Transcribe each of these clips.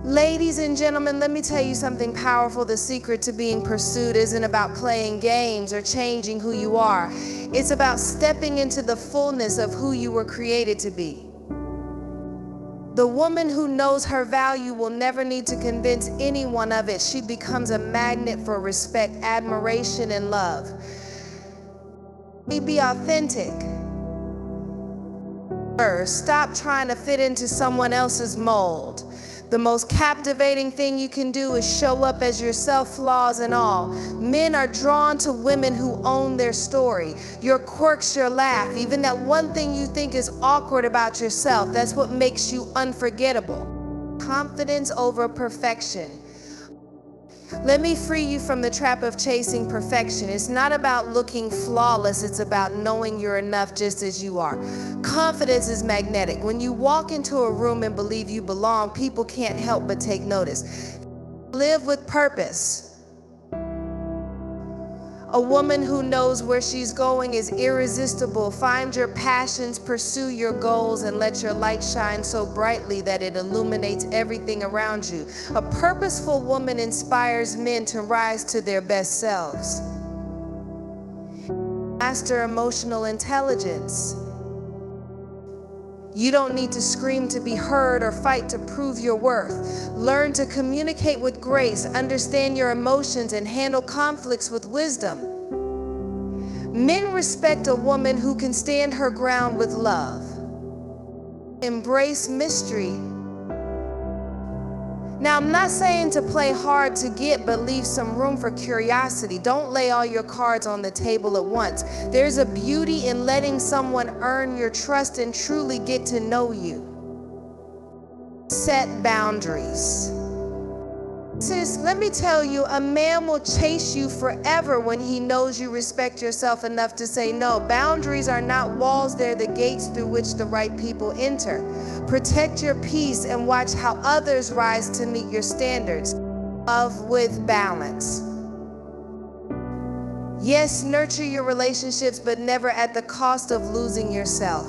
Ladies and gentlemen, let me tell you something powerful. The secret to being pursued isn't about playing games or changing who you are. It's about stepping into the fullness of who you were created to be. The woman who knows her value will never need to convince anyone of it. She becomes a magnet for respect, admiration, and love. Be authentic. Stop trying to fit into someone else's mold. The most captivating thing you can do is show up as yourself, flaws and all. Men are drawn to women who own their story. Your quirks, your laugh, even that one thing you think is awkward about yourself, that's what makes you unforgettable. Confidence over perfection. Let me free you from the trap of chasing perfection. It's not about looking flawless, it's about knowing you're enough just as you are. Confidence is magnetic. When you walk into a room and believe you belong, people can't help but take notice. Live with purpose. A woman who knows where she's going is irresistible. Find your passions, pursue your goals, and let your light shine so brightly that it illuminates everything around you. A purposeful woman inspires men to rise to their best selves. Master emotional intelligence. You don't need to scream to be heard or fight to prove your worth. Learn to communicate with grace, understand your emotions, and handle conflicts with wisdom. Men respect a woman who can stand her ground with love. Embrace mystery. Now, I'm not saying to play hard to get, but leave some room for curiosity. Don't lay all your cards on the table at once. There's a beauty in letting someone earn your trust and truly get to know you. Set boundaries. Sis, let me tell you, a man will chase you forever when he knows you respect yourself enough to say no. Boundaries are not walls, they're the gates through which the right people enter. Protect your peace and watch how others rise to meet your standards. Love with balance. Yes, nurture your relationships, but never at the cost of losing yourself.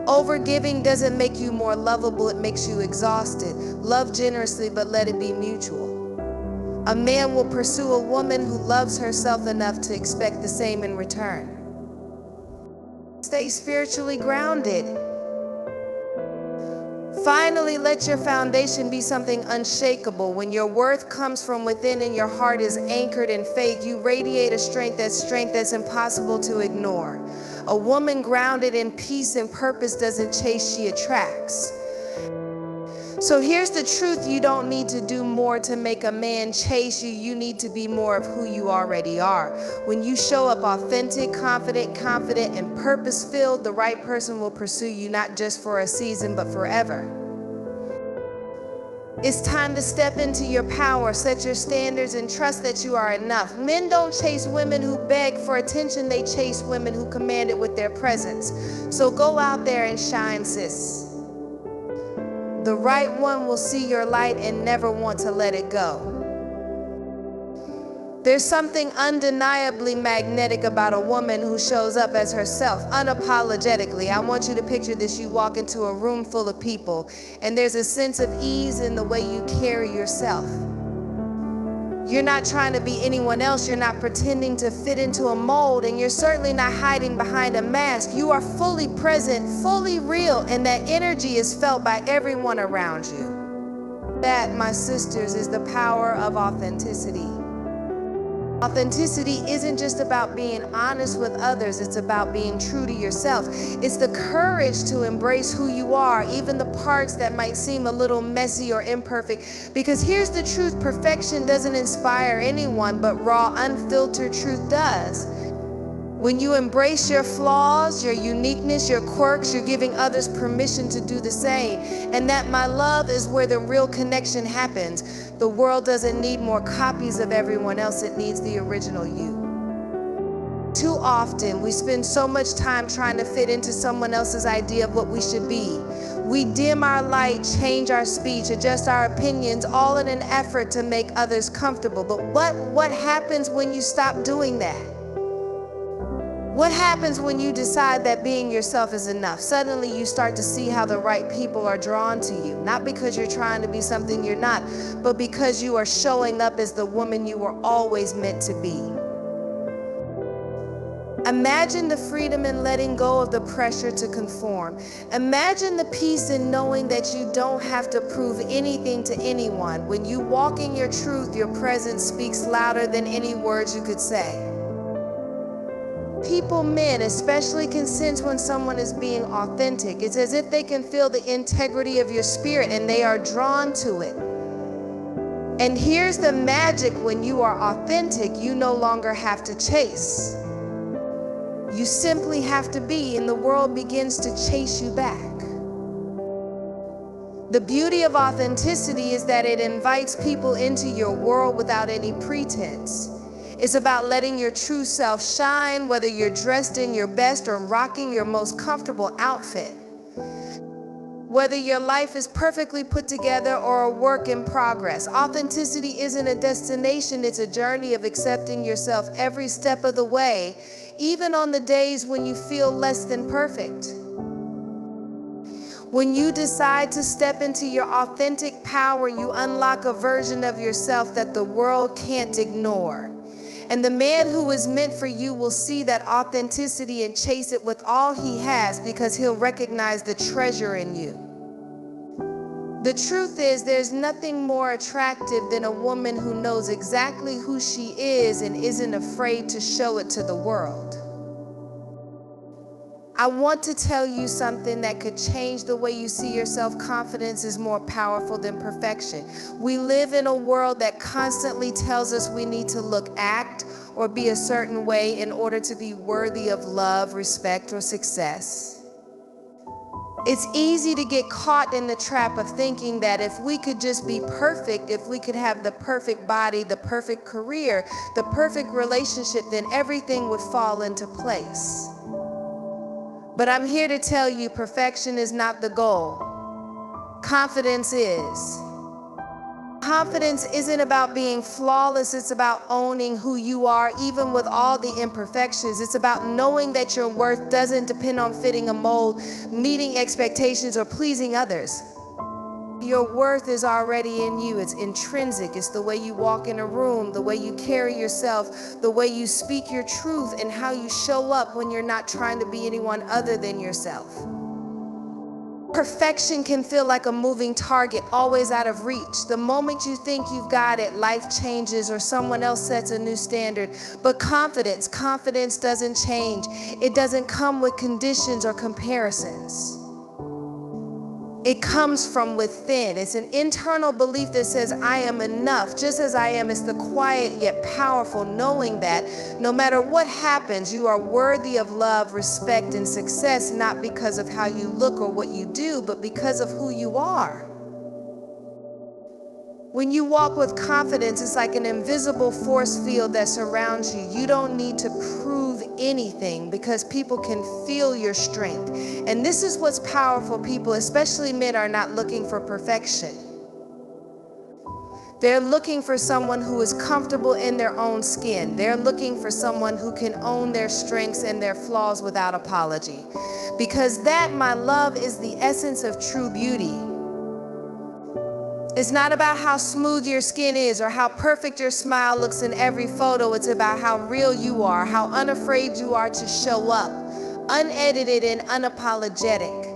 Overgiving doesn't make you more lovable, it makes you exhausted. Love generously, but let it be mutual. A man will pursue a woman who loves herself enough to expect the same in return. Stay spiritually grounded. Finally, let your foundation be something unshakable. When your worth comes from within and your heart is anchored in faith, you radiate a strength that's impossible to ignore. A woman grounded in peace and purpose doesn't chase, she attracts. So here's the truth: you don't need to do more to make a man chase you. You need to be more of who you already are. When you show up authentic, confident, and purpose-filled, the right person will pursue you not just for a season, but forever. It's time to step into your power, set your standards, and trust that you are enough. Men don't chase women who beg for attention, they chase women who command it with their presence. So go out there and shine, sis. The right one will see your light and never want to let it go. There's something undeniably magnetic about a woman who shows up as herself, unapologetically. I want you to picture this. You walk into a room full of people, and there's a sense of ease in the way you carry yourself. You're not trying to be anyone else. You're not pretending to fit into a mold, and you're certainly not hiding behind a mask. You are fully present, fully real, and that energy is felt by everyone around you. That, my sisters, is the power of authenticity. Authenticity isn't just about being honest with others, it's about being true to yourself. It's the courage to embrace who you are, even the parts that might seem a little messy or imperfect. Because here's the truth: perfection doesn't inspire anyone, but raw, unfiltered truth does. When you embrace your flaws, your uniqueness, your quirks, you're giving others permission to do the same. And that, my love, is where the real connection happens. The world doesn't need more copies of everyone else, it needs the original you. Too often, we spend so much time trying to fit into someone else's idea of what we should be. We dim our light, change our speech, adjust our opinions, all in an effort to make others comfortable. But what happens when you stop doing that? What happens when you decide that being yourself is enough? Suddenly you start to see how the right people are drawn to you, not because you're trying to be something you're not, but because you are showing up as the woman you were always meant to be. Imagine the freedom in letting go of the pressure to conform. Imagine the peace in knowing that you don't have to prove anything to anyone. When you walk in your truth, your presence speaks louder than any words you could say. People, men especially, can sense when someone is being authentic. It's as if they can feel the integrity of your spirit and they are drawn to it. And here's the magic: when you are authentic, you no longer have to chase. You simply have to be, and the world begins to chase you back. The beauty of authenticity is that it invites people into your world without any pretense. It's about letting your true self shine, whether you're dressed in your best or rocking your most comfortable outfit. Whether your life is perfectly put together or a work in progress, authenticity isn't a destination, it's a journey of accepting yourself every step of the way, even on the days when you feel less than perfect. When you decide to step into your authentic power, you unlock a version of yourself that the world can't ignore. And the man who is meant for you will see that authenticity and chase it with all he has, because he'll recognize the treasure in you. The truth is, there's nothing more attractive than a woman who knows exactly who she is and isn't afraid to show it to the world. I want to tell you something that could change the way you see yourself. Confidence is more powerful than perfection. We live in a world that constantly tells us we need to look, act, or be a certain way in order to be worthy of love, respect, or success. It's easy to get caught in the trap of thinking that if we could just be perfect, if we could have the perfect body, the perfect career, the perfect relationship, then everything would fall into place. But I'm here to tell you, perfection is not the goal. Confidence is. Confidence isn't about being flawless, it's about owning who you are, even with all the imperfections. It's about knowing that your worth doesn't depend on fitting a mold, meeting expectations, or pleasing others. Your worth is already in you. It's intrinsic. It's the way you walk in a room, the way you carry yourself, the way you speak your truth, and how you show up when you're not trying to be anyone other than yourself. Perfection can feel like a moving target, always out of reach. The moment you think you've got it, life changes or someone else sets a new standard. But confidence doesn't change. It doesn't come with conditions or comparisons. It comes from within. It's an internal belief that says, I am enough, just as I am. It's the quiet yet powerful knowing that no matter what happens, you are worthy of love, respect, and success, not because of how you look or what you do, but because of who you are. When you walk with confidence, it's like an invisible force field that surrounds you. You don't need to prove anything because people can feel your strength. And this is what's powerful. People, especially men, are not looking for perfection. They're looking for someone who is comfortable in their own skin. They're looking for someone who can own their strengths and their flaws without apology. Because that, my love, is the essence of true beauty. It's not about how smooth your skin is or how perfect your smile looks in every photo. It's about how real you are, how unafraid you are to show up, unedited and unapologetic.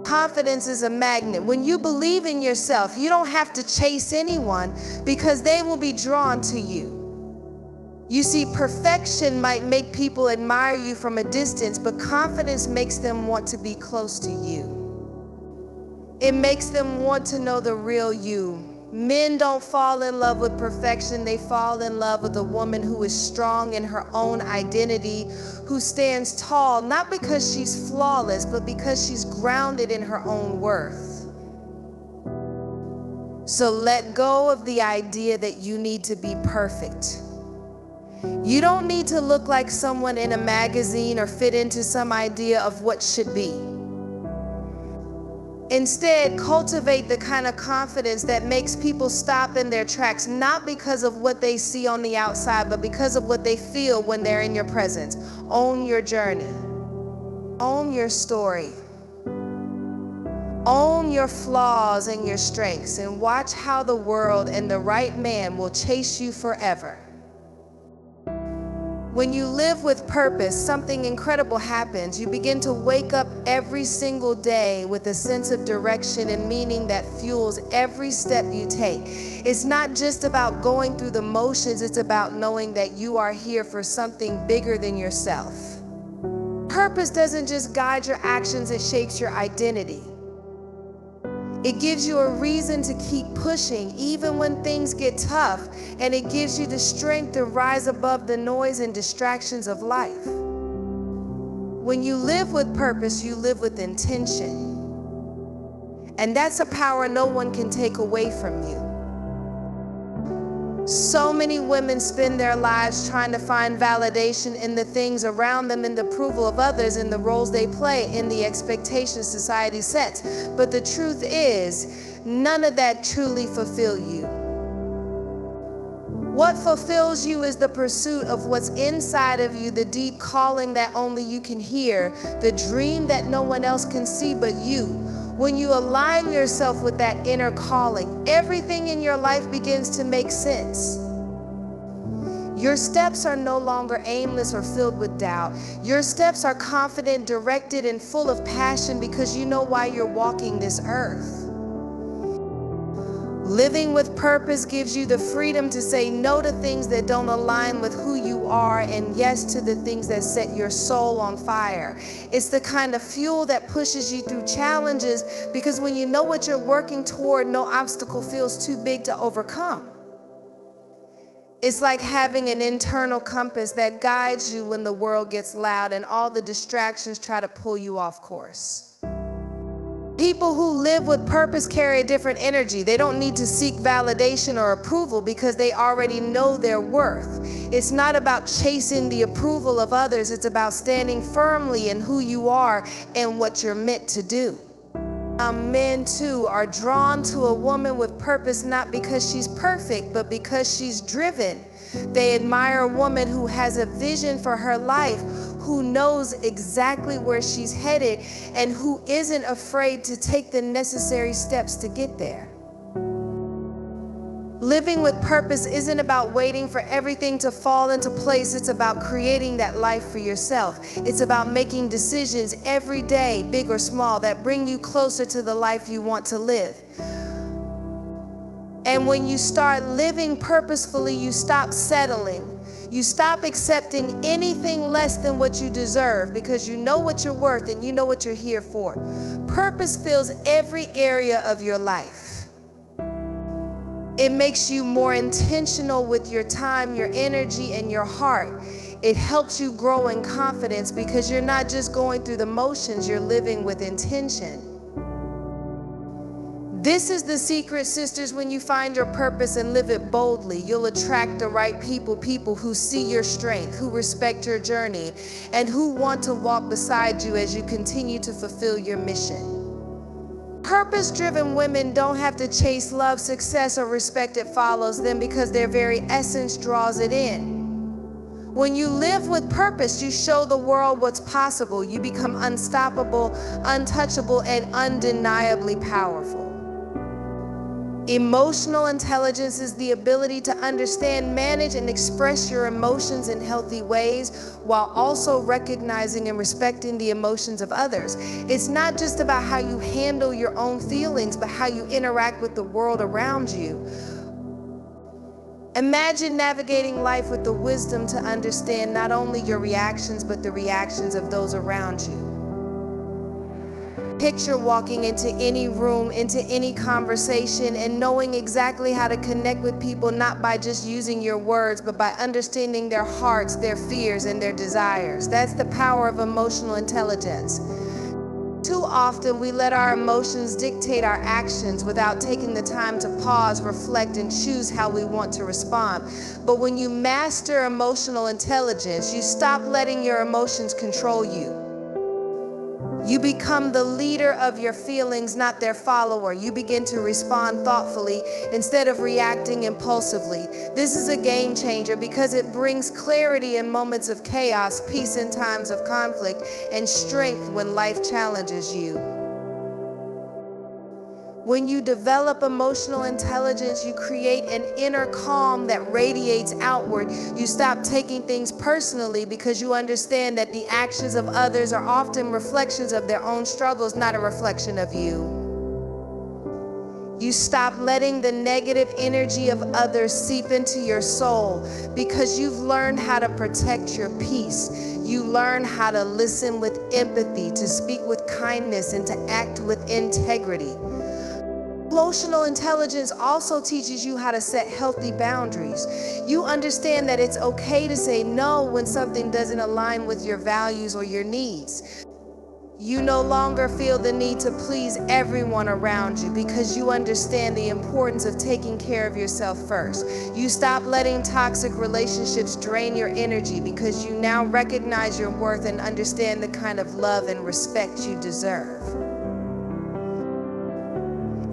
Confidence is a magnet. When you believe in yourself, you don't have to chase anyone because they will be drawn to you. You see, perfection might make people admire you from a distance, but confidence makes them want to be close to you. It makes them want to know the real you. Men don't fall in love with perfection. They fall in love with a woman who is strong in her own identity, who stands tall, not because she's flawless, but because she's grounded in her own worth. So let go of the idea that you need to be perfect. You don't need to look like someone in a magazine or fit into some idea of what should be. Instead, cultivate the kind of confidence that makes people stop in their tracks, not because of what they see on the outside, but because of what they feel when they're in your presence. Own your journey. Own your story. Own your flaws and your strengths, and watch how the world and the right man will chase you forever. When you live with purpose, something incredible happens. You begin to wake up every single day with a sense of direction and meaning that fuels every step you take. It's not just about going through the motions, it's about knowing that you are here for something bigger than yourself. Purpose doesn't just guide your actions, it shapes your identity. It gives you a reason to keep pushing even when things get tough, and it gives you the strength to rise above the noise and distractions of life. When you live with purpose, you live with intention. And that's a power no one can take away from you. So many women spend their lives trying to find validation in the things around them, in the approval of others, in the roles they play, in the expectations society sets. But the truth is, none of that truly fulfills you. What fulfills you is the pursuit of what's inside of you, the deep calling that only you can hear, the dream that no one else can see but you. When you align yourself with that inner calling, everything in your life begins to make sense. Your steps are no longer aimless or filled with doubt. Your steps are confident, directed, and full of passion because you know why you're walking this earth. Living with purpose gives you the freedom to say no to things that don't align with who you are and yes to the things that set your soul on fire. It's the kind of fuel that pushes you through challenges because when you know what you're working toward, no obstacle feels too big to overcome. It's like having an internal compass that guides you when the world gets loud and all the distractions try to pull you off course. People who live with purpose carry a different energy. They don't need to seek validation or approval because they already know their worth. It's not about chasing the approval of others. It's about standing firmly in who you are and what you're meant to do. Men too are drawn to a woman with purpose not because she's perfect, but because she's driven. They admire a woman who has a vision for her life, who knows exactly where she's headed, and who isn't afraid to take the necessary steps to get there. Living with purpose isn't about waiting for everything to fall into place. It's about creating that life for yourself. It's about making decisions every day, big or small, that bring you closer to the life you want to live. And when you start living purposefully, you stop settling. You stop accepting anything less than what you deserve because you know what you're worth and you know what you're here for. Purpose fills every area of your life. It makes you more intentional with your time, your energy, and your heart. It helps you grow in confidence because you're not just going through the motions, you're living with intention. This is the secret, sisters. When you find your purpose and live it boldly, you'll attract the right people who see your strength, who respect your journey, and who want to walk beside you as you continue to fulfill your mission. Purpose-driven women don't have to chase love, success, or respect. It follows them because their very essence draws it in. When you live with purpose, you show the world what's possible. You become unstoppable, untouchable, and undeniably powerful. Emotional intelligence is the ability to understand, manage, and express your emotions in healthy ways while also recognizing and respecting the emotions of others. It's not just about how you handle your own feelings, but how you interact with the world around you. Imagine navigating life with the wisdom to understand not only your reactions, but the reactions of those around you. Picture walking into any room, into any conversation, and knowing exactly how to connect with people, not by just using your words, but by understanding their hearts, their fears, and their desires. That's the power of emotional intelligence. Too often, we let our emotions dictate our actions without taking the time to pause, reflect, and choose how we want to respond. But when you master emotional intelligence, you stop letting your emotions control you. You become the leader of your feelings, not their follower. You begin to respond thoughtfully instead of reacting impulsively. This is a game changer because it brings clarity in moments of chaos, peace in times of conflict, and strength when life challenges you. When you develop emotional intelligence, you create an inner calm that radiates outward. You stop taking things personally because you understand that the actions of others are often reflections of their own struggles, not a reflection of you. You stop letting the negative energy of others seep into your soul because you've learned how to protect your peace. You learn how to listen with empathy, to speak with kindness, and to act with integrity. Emotional intelligence also teaches you how to set healthy boundaries. You understand that it's okay to say no when something doesn't align with your values or your needs. You no longer feel the need to please everyone around you because you understand the importance of taking care of yourself first. You stop letting toxic relationships drain your energy because you now recognize your worth and understand the kind of love and respect you deserve.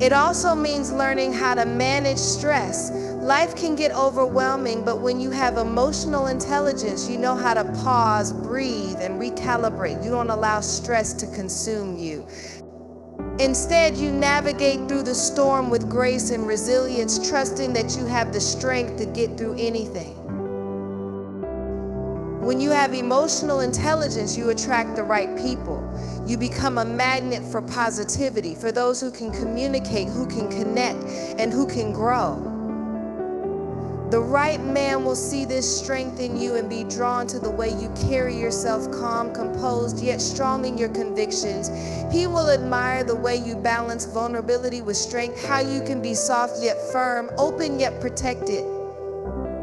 It also means learning how to manage stress. Life can get overwhelming, but when you have emotional intelligence, you know how to pause, breathe, and recalibrate. You don't allow stress to consume you. Instead, you navigate through the storm with grace and resilience, trusting that you have the strength to get through anything. When you have emotional intelligence, you attract the right people. You become a magnet for positivity, for those who can communicate, who can connect, and who can grow. The right man will see this strength in you and be drawn to the way you carry yourself, calm, composed, yet strong in your convictions. He will admire the way you balance vulnerability with strength, how you can be soft yet firm, open yet protected.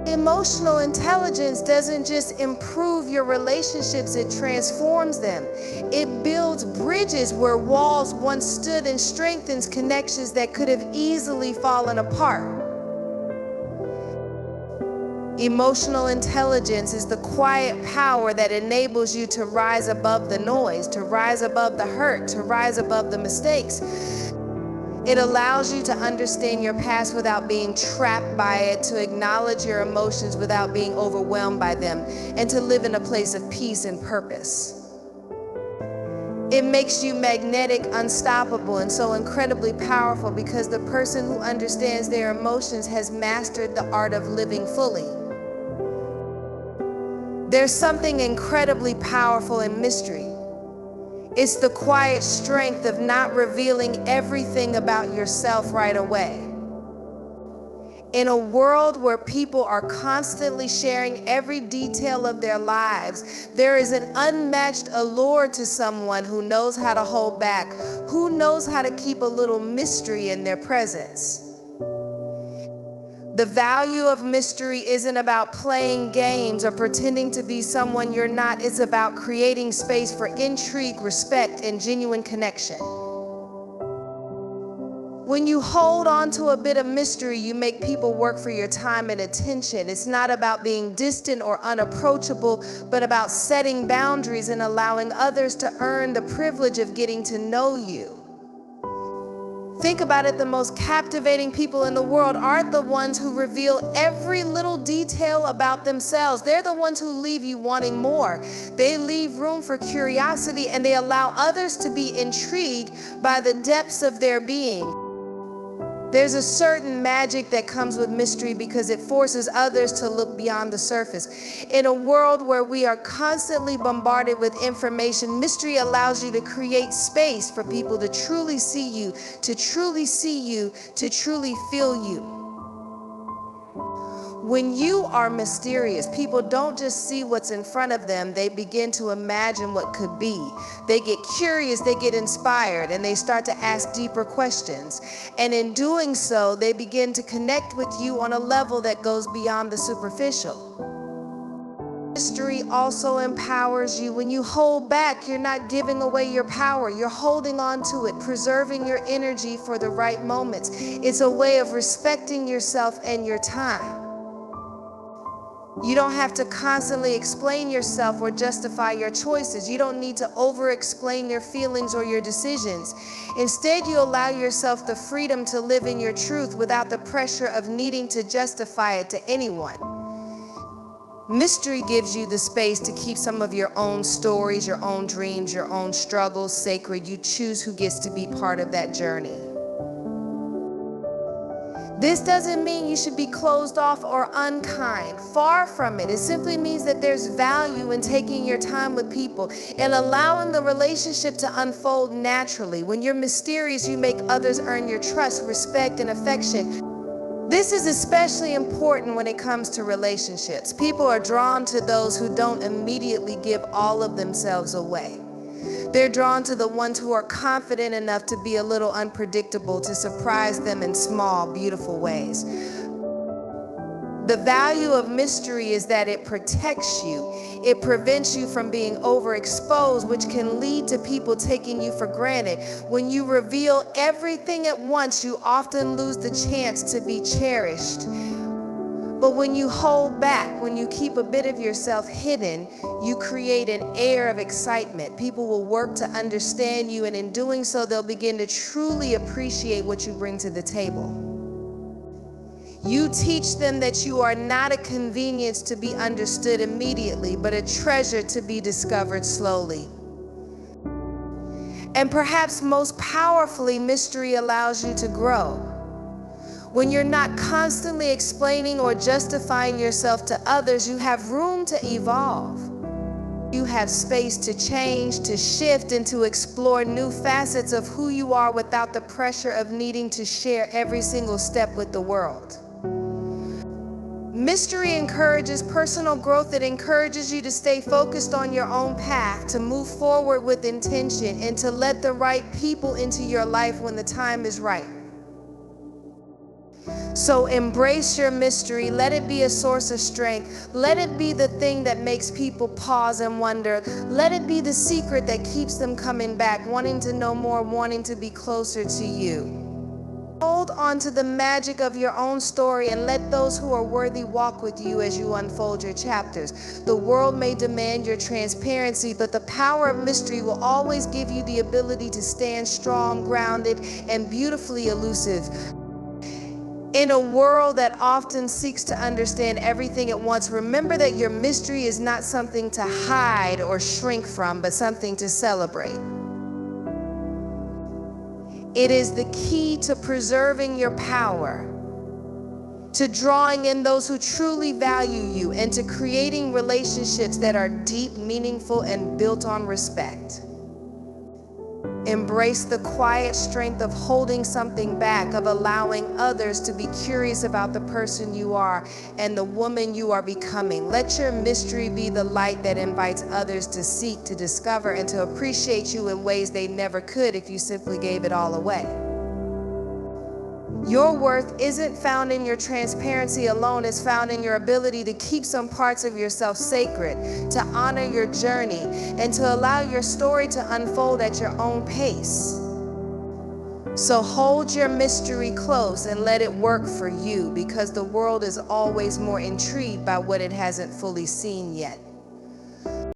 Emotional intelligence doesn't just improve your relationships, it transforms them. It builds bridges where walls once stood and strengthens connections that could have easily fallen apart. Emotional intelligence is the quiet power that enables you to rise above the noise, to rise above the hurt, to rise above the mistakes. It allows you to understand your past without being trapped by it, to acknowledge your emotions without being overwhelmed by them, and to live in a place of peace and purpose. It makes you magnetic, unstoppable, and so incredibly powerful because the person who understands their emotions has mastered the art of living fully. There's something incredibly powerful in mystery. It's the quiet strength of not revealing everything about yourself right away. In a world where people are constantly sharing every detail of their lives, there is an unmatched allure to someone who knows how to hold back, who knows how to keep a little mystery in their presence. The value of mystery isn't about playing games or pretending to be someone you're not. It's about creating space for intrigue, respect, and genuine connection. When you hold on to a bit of mystery, you make people work for your time and attention. It's not about being distant or unapproachable, but about setting boundaries and allowing others to earn the privilege of getting to know you. Think about it, the most captivating people in the world aren't the ones who reveal every little detail about themselves. They're the ones who leave you wanting more. They leave room for curiosity and they allow others to be intrigued by the depths of their being. There's a certain magic that comes with mystery because it forces others to look beyond the surface. In a world where we are constantly bombarded with information, mystery allows you to create space for people to truly see you, to truly see you, to truly feel you. When you are mysterious, people don't just see what's in front of them, they begin to imagine what could be. They get curious, they get inspired, and they start to ask deeper questions. And in doing so, they begin to connect with you on a level that goes beyond the superficial. Mystery also empowers you. When you hold back, you're not giving away your power. You're holding on to it, preserving your energy for the right moments. It's a way of respecting yourself and your time. You don't have to constantly explain yourself or justify your choices. You don't need to over-explain your feelings or your decisions. Instead, you allow yourself the freedom to live in your truth without the pressure of needing to justify it to anyone. Mystery gives you the space to keep some of your own stories, your own dreams, your own struggles sacred. You choose who gets to be part of that journey. This doesn't mean you should be closed off or unkind. Far from it. It simply means that there's value in taking your time with people and allowing the relationship to unfold naturally. When you're mysterious, you make others earn your trust, respect, and affection. This is especially important when it comes to relationships. People are drawn to those who don't immediately give all of themselves away. They're drawn to the ones who are confident enough to be a little unpredictable, to surprise them in small, beautiful ways. The value of mystery is that it protects you. It prevents you from being overexposed, which can lead to people taking you for granted. When you reveal everything at once, you often lose the chance to be cherished. But when you hold back, when you keep a bit of yourself hidden, you create an air of excitement. People will work to understand you, and in doing so, they'll begin to truly appreciate what you bring to the table. You teach them that you are not a convenience to be understood immediately, but a treasure to be discovered slowly. And perhaps most powerfully, mystery allows you to grow. When you're not constantly explaining or justifying yourself to others, you have room to evolve. You have space to change, to shift, and to explore new facets of who you are without the pressure of needing to share every single step with the world. Mystery encourages personal growth. It encourages you to stay focused on your own path, to move forward with intention, and to let the right people into your life when the time is right. So embrace your mystery. Let it be a source of strength. Let it be the thing that makes people pause and wonder. Let it be the secret that keeps them coming back, wanting to know more, wanting to be closer to you. Hold on to the magic of your own story and let those who are worthy walk with you as you unfold your chapters. The world may demand your transparency, but the power of mystery will always give you the ability to stand strong, grounded, and beautifully elusive. In a world that often seeks to understand everything at once, remember that your mystery is not something to hide or shrink from, but something to celebrate. It is the key to preserving your power, to drawing in those who truly value you, and to creating relationships that are deep, meaningful, and built on respect. Embrace the quiet strength of holding something back, of allowing others to be curious about the person you are and the woman you are becoming. Let your mystery be the light that invites others to seek, to discover, and to appreciate you in ways they never could if you simply gave it all away. Your worth isn't found in your transparency alone. It's found in your ability to keep some parts of yourself sacred, to honor your journey, and to allow your story to unfold at your own pace. So hold your mystery close and let it work for you, because the world is always more intrigued by what it hasn't fully seen yet.